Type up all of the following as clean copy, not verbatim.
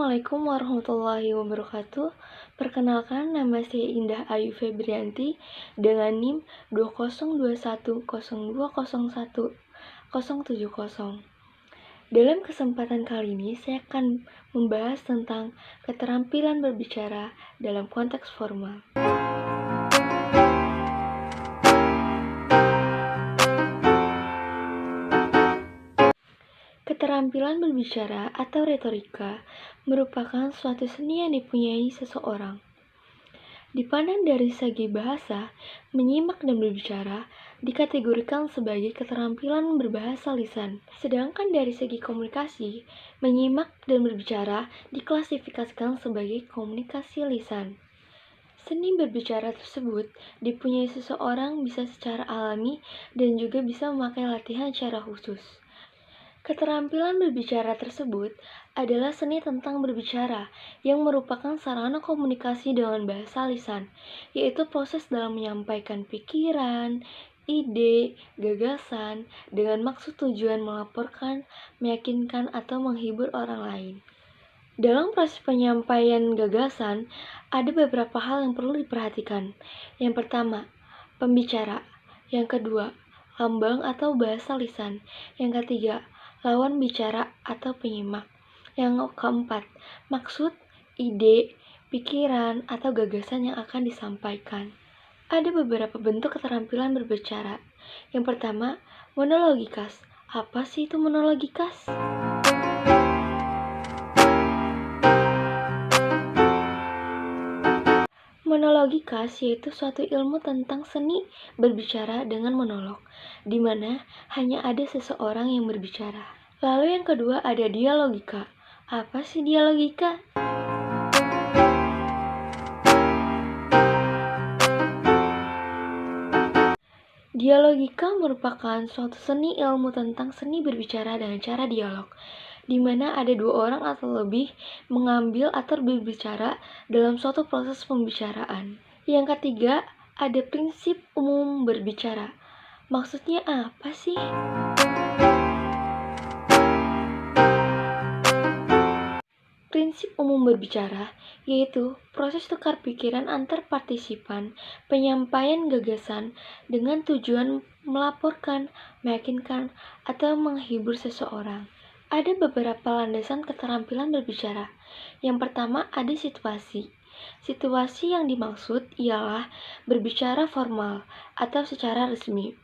Assalamualaikum warahmatullahi wabarakatuh. Perkenalkan, nama saya Indah Ayu Febrianti dengan NIM 20210201070. Dalam kesempatan kali ini, saya akan membahas tentang keterampilan berbicara dalam konteks formal. Keterampilan berbicara atau retorika merupakan suatu seni yang dipunyai seseorang. Dipandang dari segi bahasa, menyimak dan berbicara dikategorikan sebagai keterampilan berbahasa lisan. Sedangkan dari segi komunikasi, menyimak dan berbicara diklasifikasikan sebagai komunikasi lisan. Seni berbicara tersebut dipunyai seseorang bisa secara alami dan juga bisa memakai latihan secara khusus. Keterampilan berbicara tersebut adalah seni tentang berbicara yang merupakan sarana komunikasi dengan bahasa lisan, yaitu proses dalam menyampaikan pikiran, ide, gagasan, dengan maksud tujuan melaporkan, meyakinkan, atau menghibur orang lain. Dalam proses penyampaian gagasan, ada beberapa hal yang perlu diperhatikan. Yang pertama, pembicara. Yang kedua, lambang atau bahasa lisan. Yang ketiga, lawan bicara atau penyimak. Yang keempat, maksud, ide, pikiran, atau gagasan yang akan disampaikan. Ada beberapa bentuk keterampilan berbicara. Yang pertama, monologikas. Apa sih itu monologikas? Monologikas yaitu suatu ilmu tentang seni berbicara dengan monolog, di mana hanya ada seseorang yang berbicara. Lalu yang kedua ada dialogika. Apa sih dialogika? Dialogika merupakan suatu seni ilmu tentang seni berbicara dengan cara dialog, di mana ada dua orang atau lebih mengambil atau berbicara dalam suatu proses pembicaraan. Yang ketiga, ada prinsip umum berbicara. Maksudnya apa sih? Prinsip umum berbicara yaitu proses tukar pikiran antar partisipan, penyampaian gagasan dengan tujuan melaporkan, meyakinkan, atau menghibur seseorang. Ada beberapa landasan keterampilan berbicara. Yang pertama ada situasi. Situasi yang dimaksud ialah berbicara formal atau secara resmi.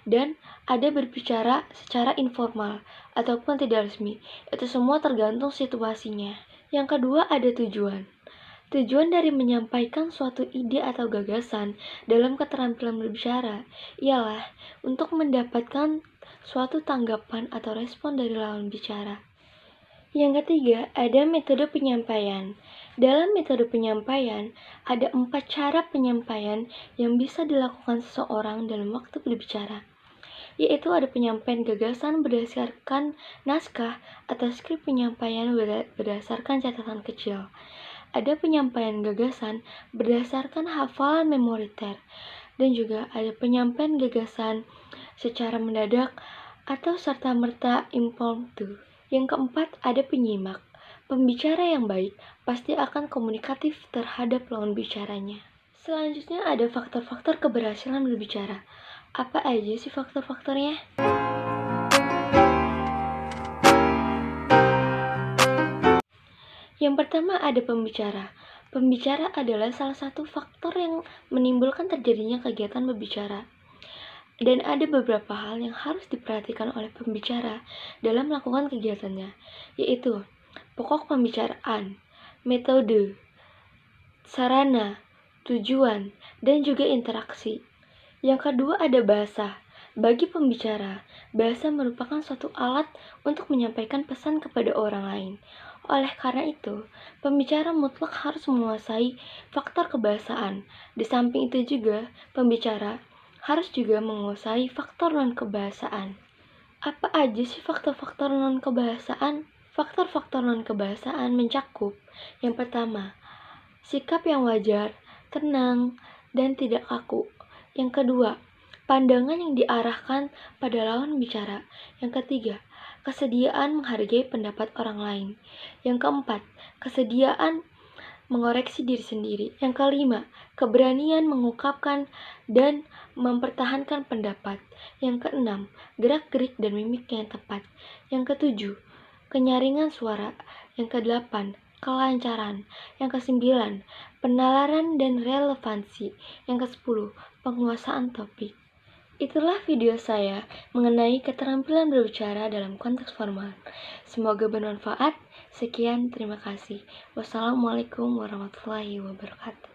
Dan ada berbicara secara informal ataupun tidak resmi. Itu semua tergantung situasinya. Yang kedua ada tujuan. Tujuan dari menyampaikan suatu ide atau gagasan dalam keterampilan berbicara ialah untuk mendapatkan suatu tanggapan atau respon dari lawan bicara. Yang ketiga, ada metode penyampaian. Dalam metode penyampaian, ada 4 cara penyampaian yang bisa dilakukan seseorang dalam waktu berbicara, yaitu ada penyampaian gagasan berdasarkan naskah atau skrip penyampaian berdasarkan catatan kecil. Ada penyampaian gagasan berdasarkan hafalan memoriter, dan juga ada penyampaian gagasan secara mendadak atau serta-merta impromptu. Yang keempat, ada penyimak. Pembicara yang baik pasti akan komunikatif terhadap lawan bicaranya. Selanjutnya ada faktor-faktor keberhasilan berbicara. Apa aja sih faktor-faktornya? Yang pertama ada pembicara. Pembicara adalah salah satu faktor yang menimbulkan terjadinya kegiatan berbicara. Dan ada beberapa hal yang harus diperhatikan oleh pembicara dalam melakukan kegiatannya, yaitu pokok pembicaraan, metode, sarana, tujuan, dan juga interaksi. Yang kedua ada bahasa. Bagi pembicara, bahasa merupakan suatu alat untuk menyampaikan pesan kepada orang lain. Oleh karena itu, pembicara mutlak harus menguasai faktor kebahasaan. Di samping itu juga, pembicara harus juga menguasai faktor non-kebahasaan. Apa aja sih faktor-faktor non-kebahasaan? Faktor-faktor non-kebahasaan mencakup yang pertama, sikap yang wajar, tenang, dan tidak kaku. Yang kedua, pandangan yang diarahkan pada lawan bicara. Yang ketiga, kesediaan menghargai pendapat orang lain. Yang keempat, kesediaan mengoreksi diri sendiri. Yang kelima, keberanian mengungkapkan dan mempertahankan pendapat. Yang keenam, gerak-gerik dan mimik yang tepat. Yang ketujuh, kenyaringan suara. Yang kedelapan, kelancaran. Yang kesembilan, penalaran dan relevansi. Yang kesepuluh, penguasaan topik. Itulah video saya mengenai keterampilan berbicara dalam konteks formal. Semoga bermanfaat. Sekian, terima kasih. Wassalamualaikum warahmatullahi wabarakatuh.